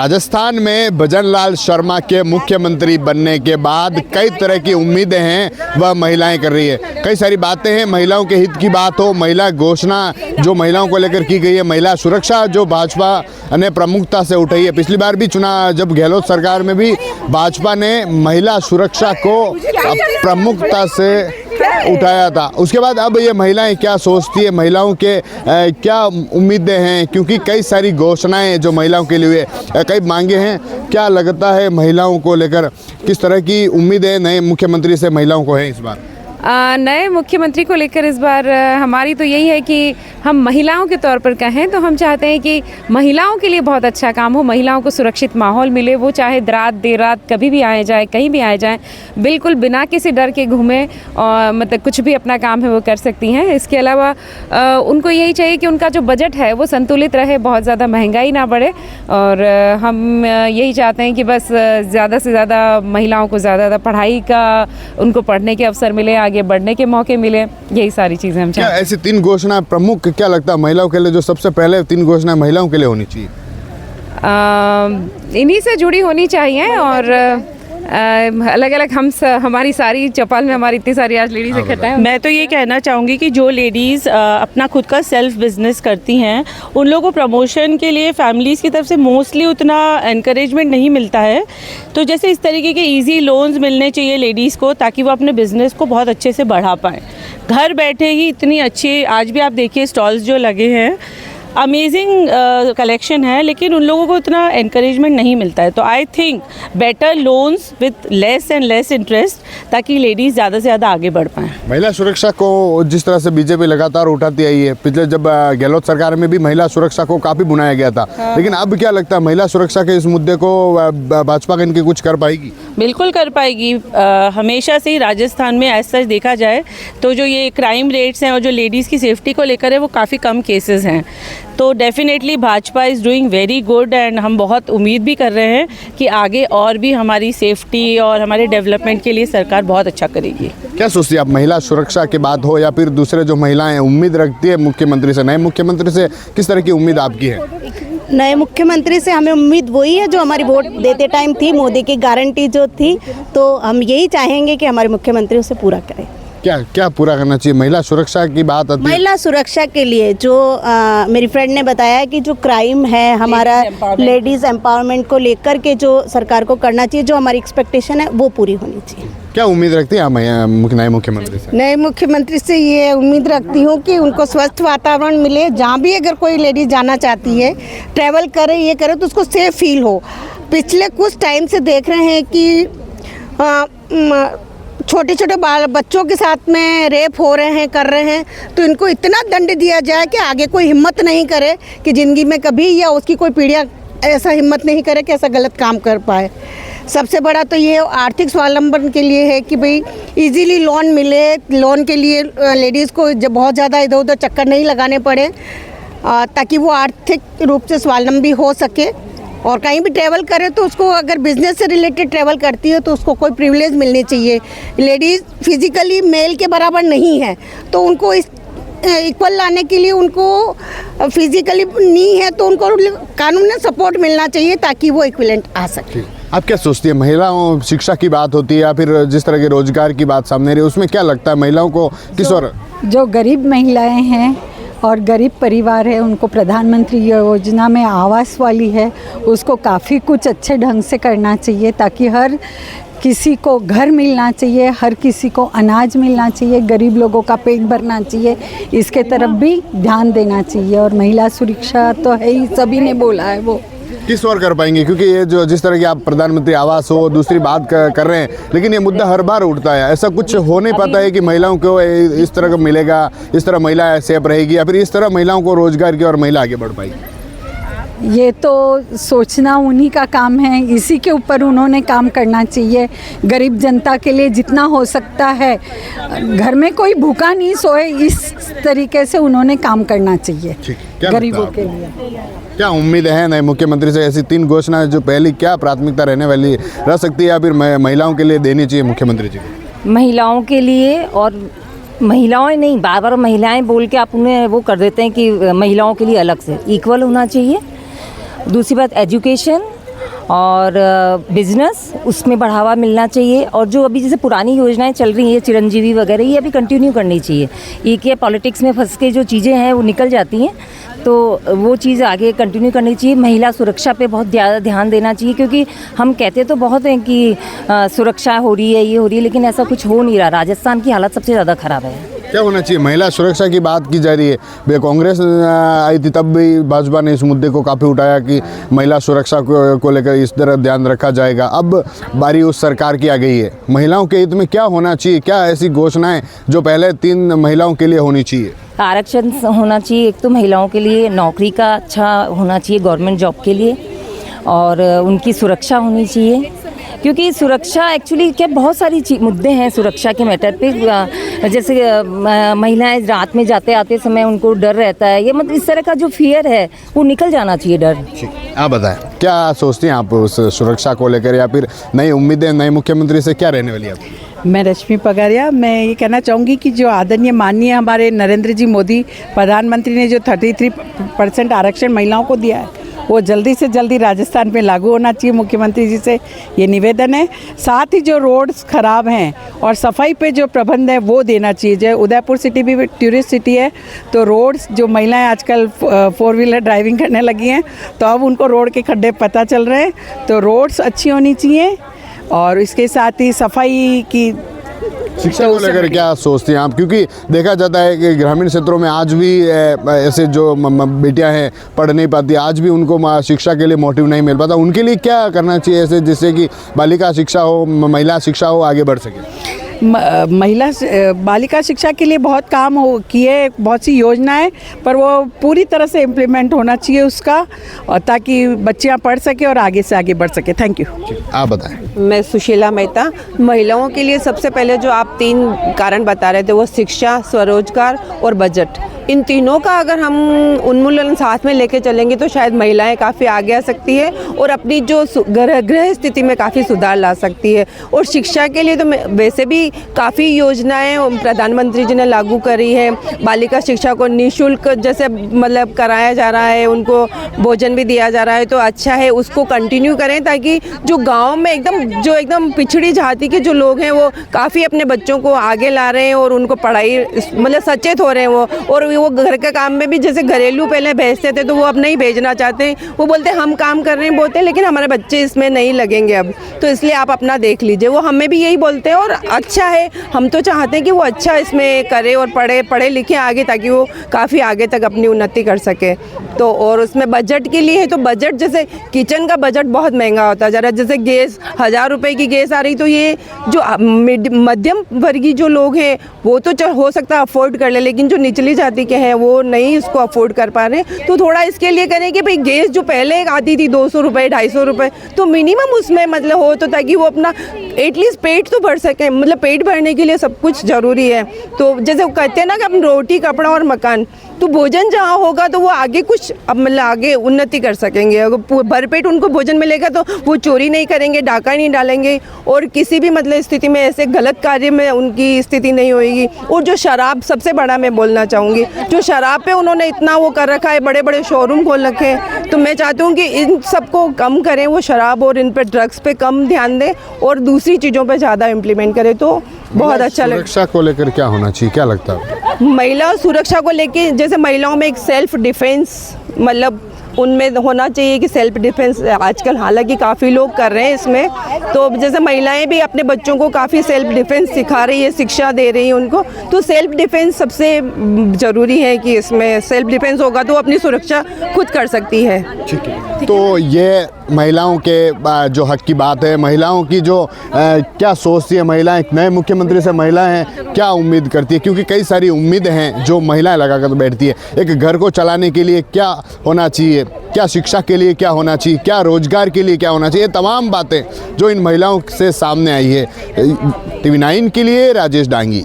राजस्थान में भजनलाल शर्मा के मुख्यमंत्री बनने के बाद कई तरह की उम्मीदें हैं वह महिलाएं कर रही है। कई सारी बातें हैं, महिलाओं के हित की बात हो, महिला घोषणा जो महिलाओं को लेकर की गई है, महिला सुरक्षा जो भाजपा ने प्रमुखता से उठाई है। पिछली बार भी चुनाव जब गहलोत सरकार में भी भाजपा ने महिला सुरक्षा को प्रमुखता से उठाया था। उसके बाद अब ये महिलाएं क्या सोचती है, महिलाओं के क्या उम्मीदें हैं, क्योंकि कई सारी घोषणाएं जो महिलाओं के लिए कई मांगे हैं। क्या लगता है महिलाओं को लेकर किस तरह की उम्मीदें नए मुख्यमंत्री से महिलाओं को है इस बार? नए मुख्यमंत्री को लेकर इस बार हमारी तो यही है कि हम महिलाओं के तौर पर कहें तो हम चाहते हैं कि महिलाओं के लिए बहुत अच्छा काम हो, महिलाओं को सुरक्षित माहौल मिले। वो चाहे रात देर रात कभी भी आए जाए, कहीं भी आए जाए, बिल्कुल बिना किसी डर के घूमें और मतलब कुछ भी अपना काम है वो कर सकती हैं। इसके अलावा उनको यही चाहिए कि उनका जो बजट है वो संतुलित रहे, बहुत ज़्यादा महंगाई ना बढ़े। और हम यही चाहते हैं कि बस ज़्यादा से ज़्यादा महिलाओं को ज़्यादा पढ़ाई का उनको पढ़ने के अवसर मिले, आगे बढ़ने के मौके मिले। यही सारी चीज़ें हम चाहते हैं। ऐसी 3 घोषणा प्रमुख क्या लगता है महिलाओं के लिए, जो सबसे पहले 3 घोषणा महिलाओं के लिए होनी चाहिए? इन्हीं से जुड़ी होनी चाहिए और अलग अलग हमारी सारी चौपाल में हमारी इतनी सारी आज लेडीज इकट्ठा है। मैं तो ये कहना चाहूँगी कि जो लेडीज़ अपना खुद का सेल्फ बिजनेस करती हैं उन लोगों को प्रमोशन के लिए फैमिलीज़ की तरफ से मोस्टली उतना एनकरेजमेंट नहीं मिलता है। तो जैसे इस तरीके के इजी लोन्स मिलने चाहिए लेडीज़ को, ताकि वो अपने बिज़नेस को बहुत अच्छे से बढ़ा पाएँ। घर बैठे ही इतनी अच्छी, आज भी आप देखिए स्टॉल्स जो लगे हैं, अमेजिंग कलेक्शन है, लेकिन उन लोगों को इतना एनकरेजमेंट नहीं मिलता है। तो I think better loans with less and less interest, ताकि लेडीज़ ज़्यादा से ज़्यादा आगे बढ़ पाएँ। महिला सुरक्षा को जिस तरह से बीजेपी लगातार उठाती आई है, पिछले जब गहलोत सरकार में भी महिला सुरक्षा को काफ़ी बुनाया गया था, लेकिन अब क्या लगता है महिला सुरक्षा के इस मुद्दे को भाजपा इनकी कुछ कर पाएगी? बिल्कुल कर पाएगी। हमेशा से ही राजस्थान में ऐसा देखा जाए तो जो ये क्राइम रेट्स हैं और जो लेडीज़ की सेफ्टी को लेकर है वो काफ़ी कम केसेस हैं। तो definitely Bhajpa is doing very good and हम बहुत उम्मीद भी कर रहे हैं कि आगे और भी हमारी सेफ्टी और हमारे डेवलपमेंट के लिए सरकार बहुत अच्छा करेगी। क्या सोचती है आप, महिला सुरक्षा की बात हो या फिर दूसरे जो महिलाएं उम्मीद रखती है मुख्यमंत्री से, नए मुख्यमंत्री से किस तरह की उम्मीद आपकी है? नए मुख्यमंत्री से हमें उम्मीद वही है जो हमारी वोट देते टाइम थी, मोदी की गारंटी जो थी। तो हम यही चाहेंगे कि हमारे मुख्यमंत्री उसे पूरा करें। क्या क्या पूरा करना चाहिए? महिला सुरक्षा की बात आती है। महिला सुरक्षा के लिए जो मेरी फ्रेंड ने बताया कि जो क्राइम है, हमारा लेडीज़ एम्पावरमेंट को लेकर के जो सरकार को करना चाहिए, जो हमारी एक्सपेक्टेशन है वो पूरी होनी चाहिए। क्या उम्मीद रखती हैं आप नए मुख्यमंत्री से? नए मुख्यमंत्री से ये उम्मीद रखती हूँ कि उनको स्वस्थ वातावरण मिले। जहाँ भी अगर कोई लेडीज जाना चाहती है, ट्रैवल करे, ये करे तो उसको सेफ फील हो। पिछले कुछ टाइम से देख रहे हैं कि छोटे छोटे बच्चों के साथ में रेप हो रहे हैं, कर रहे हैं। तो इनको इतना दंड दिया जाए कि आगे कोई हिम्मत नहीं करे कि ज़िंदगी में कभी, या उसकी कोई पीढ़ियाँ ऐसा हिम्मत नहीं करे कि ऐसा गलत काम कर पाए। सबसे बड़ा तो ये आर्थिक स्वावलंबन के लिए है कि भाई इजीली लोन मिले। लोन के लिए लेडीज़ को जब बहुत ज़्यादा इधर उधर चक्कर नहीं लगाने पड़े, ताकि वो आर्थिक रूप से स्वावलंबी हो सके। और कहीं भी ट्रैवल करे तो उसको, अगर बिजनेस से रिलेटेड ट्रैवल करती है तो उसको कोई प्रिविलेज मिलनी चाहिए। लेडीज़ फिजिकली मेल के बराबर नहीं है, तो उनको इस इक्वल लाने के लिए उनको फिजिकली नहीं है तो उनको कानून में सपोर्ट मिलना चाहिए ताकि वो इक्विवेलेंट आ सके। आप क्या सोचती है, महिलाओं शिक्षा की बात होती है या फिर जिस तरह के रोजगार की बात सामने रही, उसमें क्या लगता है महिलाओं को किस और जो गरीब महिलाएं हैं और गरीब परिवार है, उनको प्रधानमंत्री योजना में आवास वाली है, उसको काफ़ी कुछ अच्छे ढंग से करना चाहिए, ताकि हर किसी को घर मिलना चाहिए, हर किसी को अनाज मिलना चाहिए, गरीब लोगों का पेट भरना चाहिए। इसके तरफ भी ध्यान देना चाहिए। और महिला सुरक्षा तो है ही, सभी ने बोला है, वो किस और कर पाएंगे? क्योंकि ये जो जिस तरह की आप प्रधानमंत्री आवास हो, दूसरी बात कर रहे हैं, लेकिन ये मुद्दा हर बार उठता है। ऐसा कुछ हो नहीं पाता है कि महिलाओं को इस तरह का मिलेगा, इस तरह महिला सेफ रहेगी, या फिर इस तरह महिलाओं को रोजगार की और महिला आगे बढ़ पाएगी? ये तो सोचना उन्हीं का काम है, इसी के ऊपर उन्होंने काम करना चाहिए। गरीब जनता के लिए जितना हो सकता है, घर में कोई भूखा नहीं सोए, इस तरीके से उन्होंने काम करना चाहिए गरीबों के लिए। क्या उम्मीद है नए मुख्यमंत्री से? ऐसी 3 घोषणाएं जो पहली क्या प्राथमिकता रहने वाली रह सकती है, या फिर महिलाओं के लिए देनी चाहिए मुख्यमंत्री जी को? महिलाओं के लिए, और महिलाएं नहीं, बार बार महिलाएं बोल के आप उन्हें वो कर देते हैं कि महिलाओं के लिए अलग से इक्वल होना चाहिए। दूसरी बात एजुकेशन, और बिजनेस उसमें बढ़ावा मिलना चाहिए। और जो अभी जैसे पुरानी योजनाएं चल रही हैं चिरंजीवी वगैरह, ये अभी कंटिन्यू करनी चाहिए। ये क्या पॉलिटिक्स में फंस के जो चीज़ें हैं वो निकल जाती हैं, तो वो चीज़ आगे कंटिन्यू करनी चाहिए। महिला सुरक्षा पे बहुत ज़्यादा ध्यान देना चाहिए, क्योंकि हम कहते तो बहुत हैं कि सुरक्षा हो रही है, ये हो रही है, लेकिन ऐसा कुछ हो नहीं रहा। राजस्थान की हालत सबसे ज़्यादा ख़राब है। क्या होना चाहिए? महिला सुरक्षा की बात की जा रही है। कांग्रेस आई थी तब भी भाजपा ने इस मुद्दे को काफ़ी उठाया कि महिला सुरक्षा को लेकर इस तरह ध्यान रखा जाएगा। अब बारी उस सरकार की आ गई है। महिलाओं के हित में क्या होना चाहिए? क्या ऐसी घोषणाएं जो पहले 3 महिलाओं के लिए होनी चाहिए? आरक्षण होना चाहिए एक तो महिलाओं के लिए, नौकरी का अच्छा होना चाहिए गवर्नमेंट जॉब के लिए, और उनकी सुरक्षा होनी चाहिए, क्योंकि सुरक्षा एक्चुअली क्या बहुत सारी मुद्दे हैं सुरक्षा के मैटर पे। जैसे महिलाएं रात में जाते आते समय उनको डर रहता है, ये मतलब इस तरह का जो फियर है वो निकल जाना चाहिए, डर। आप बताएं, क्या सोचती हैं आप उस सुरक्षा को लेकर, या फिर नई उम्मीदें नए मुख्यमंत्री से क्या रहने वाली है? मैं रश्मि पगारिया। मैं ये कहना चाहूँगी कि जो आदरणीय माननीय हमारे नरेंद्र जी मोदी प्रधानमंत्री ने जो 33% आरक्षण महिलाओं को दिया है, वो जल्दी से जल्दी राजस्थान में लागू होना चाहिए। मुख्यमंत्री जी से ये निवेदन है। साथ ही जो रोड्स ख़राब हैं और सफाई पे जो प्रबंध है वो देना चाहिए। जो उदयपुर सिटी भी टूरिस्ट सिटी है, तो रोड्स जो महिलाएं आजकल 4 व्हीलर ड्राइविंग करने लगी हैं, तो अब उनको रोड के खड्डे पता चल रहे हैं, तो रोड्स अच्छी होनी चाहिए। और इसके साथ ही सफाई की शिक्षा को लेकर क्या सोचती हैं आप? क्योंकि देखा जाता है कि ग्रामीण क्षेत्रों में आज भी ऐसे जो बेटियां हैं पढ़ नहीं पाती, आज भी उनको शिक्षा के लिए मोटिव नहीं मिल पाता। उनके लिए क्या करना चाहिए ऐसे, जिससे कि बालिका शिक्षा हो, महिला शिक्षा हो, आगे बढ़ सके? महिला बालिका शिक्षा के लिए बहुत काम किए, बहुत सी योजनाएं, पर वो पूरी तरह से इम्प्लीमेंट होना चाहिए उसका, और ताकि बच्चियां पढ़ सके और आगे से आगे बढ़ सके। Thank you. आप बताएं। मैं सुशीला मेहता। महिलाओं के लिए सबसे पहले जो आप 3 कारण बता रहे थे, वो शिक्षा, स्वरोजगार और बजट। इन तीनों का अगर हम उन्मूलन साथ में लेके चलेंगे तो शायद महिलाएं काफ़ी आगे आ सकती है और अपनी जो गृह स्थिति में काफ़ी सुधार ला सकती है। और शिक्षा के लिए तो वैसे भी काफ़ी योजनाएं प्रधानमंत्री जी ने लागू करी है। बालिका शिक्षा को निःशुल्क जैसे मतलब कराया जा रहा है, उनको भोजन भी दिया जा रहा है, तो अच्छा है, उसको कंटिन्यू करें, ताकि जो गाँव में एकदम पिछड़ी जाति के जो लोग हैं वो काफ़ी अपने बच्चों को आगे ला रहे हैं और उनको पढ़ाई मतलब सचेत हो रहे हैं और वो घर के काम में भी जैसे घरेलू पहले भेजते थे तो वो अब नहीं भेजना चाहते। वो बोलते हम काम कर रहे हैं बोलते हैं, लेकिन हमारे बच्चे इसमें नहीं लगेंगे अब, तो इसलिए आप अपना देख लीजिए। वो हमें भी यही बोलते हैं और अच्छा है, हम तो चाहते हैं कि वो अच्छा इसमें करे और पढ़े लिखे आगे, ताकि वो काफ़ी आगे तक अपनी उन्नति कर सके। तो और उसमें बजट के लिए है, तो बजट जैसे किचन का बजट बहुत महंगा होता जा रहा है। जैसे गैस 1000 रुपये की गैस आ रही, तो ये जो मध्यम वर्गीय जो लोग हैं वो तो हो सकता है अफोर्ड कर ले, लेकिन जो निचली जाति के हैं वो नहीं इसको अफोर्ड कर पा रहे। तो थोड़ा इसके लिए करें कि भाई गैस जो पहले आती थी 200 रुपये 250 रुपये, तो मिनिमम उसमें मतलब हो, तो ताकि वो अपना एटलीस्ट पेट तो भर सकें। मतलब पेट भरने के लिए सब कुछ ज़रूरी है। तो जैसे कहते हैं ना कि अपन रोटी कपड़ा और मकान, तो भोजन जहाँ होगा तो वो आगे कुछ अब मतलब आगे उन्नति कर सकेंगे। अगर भरपेट उनको भोजन मिलेगा तो वो चोरी नहीं करेंगे, डाका नहीं डालेंगे और किसी भी मतलब स्थिति में ऐसे गलत कार्य में उनकी स्थिति नहीं होएगी। और जो शराब, सबसे बड़ा मैं बोलना चाहूँगी, जो शराब पे उन्होंने इतना वो कर रखा है, बड़े बड़े शोरूम खोल रखे हैं, तो मैं चाहती हूँ कि इन सबको कम करें, वो शराब और इन पे ड्रग्स पे कम ध्यान दें और दूसरी चीज़ों पे ज़्यादा इम्प्लीमेंट करें, तो बहुत अच्छा लगेगा। सुरक्षा को लेकर क्या होना चाहिए, क्या लगता है? महिला सुरक्षा को लेके जैसे महिलाओं में एक सेल्फ डिफेंस मतलब उनमें होना चाहिए कि सेल्फ डिफेंस आजकल हालांकि काफ़ी लोग कर रहे हैं इसमें, तो जैसे महिलाएं भी अपने बच्चों को काफ़ी सेल्फ डिफेंस सिखा रही है, शिक्षा दे रही है उनको, तो सेल्फ डिफेंस सबसे ज़रूरी है कि इसमें सेल्फ डिफेंस होगा तो अपनी सुरक्षा खुद कर सकती है। ठीक है, तो ये महिलाओं के जो हक की बात है, महिलाओं की जो क्या सोचती है महिलाएं, नए मुख्यमंत्री से महिलाएं क्या उम्मीद करती है, क्योंकि कई सारी उम्मीदें हैं जो महिलाएं लगा कर बैठती है। एक घर को चलाने के लिए क्या होना चाहिए, क्या शिक्षा के लिए क्या होना चाहिए, क्या रोजगार के लिए क्या होना चाहिए, ये तमाम बातें जो इन महिलाओं से सामने आई है। TV9 के लिए राजेश डांगी।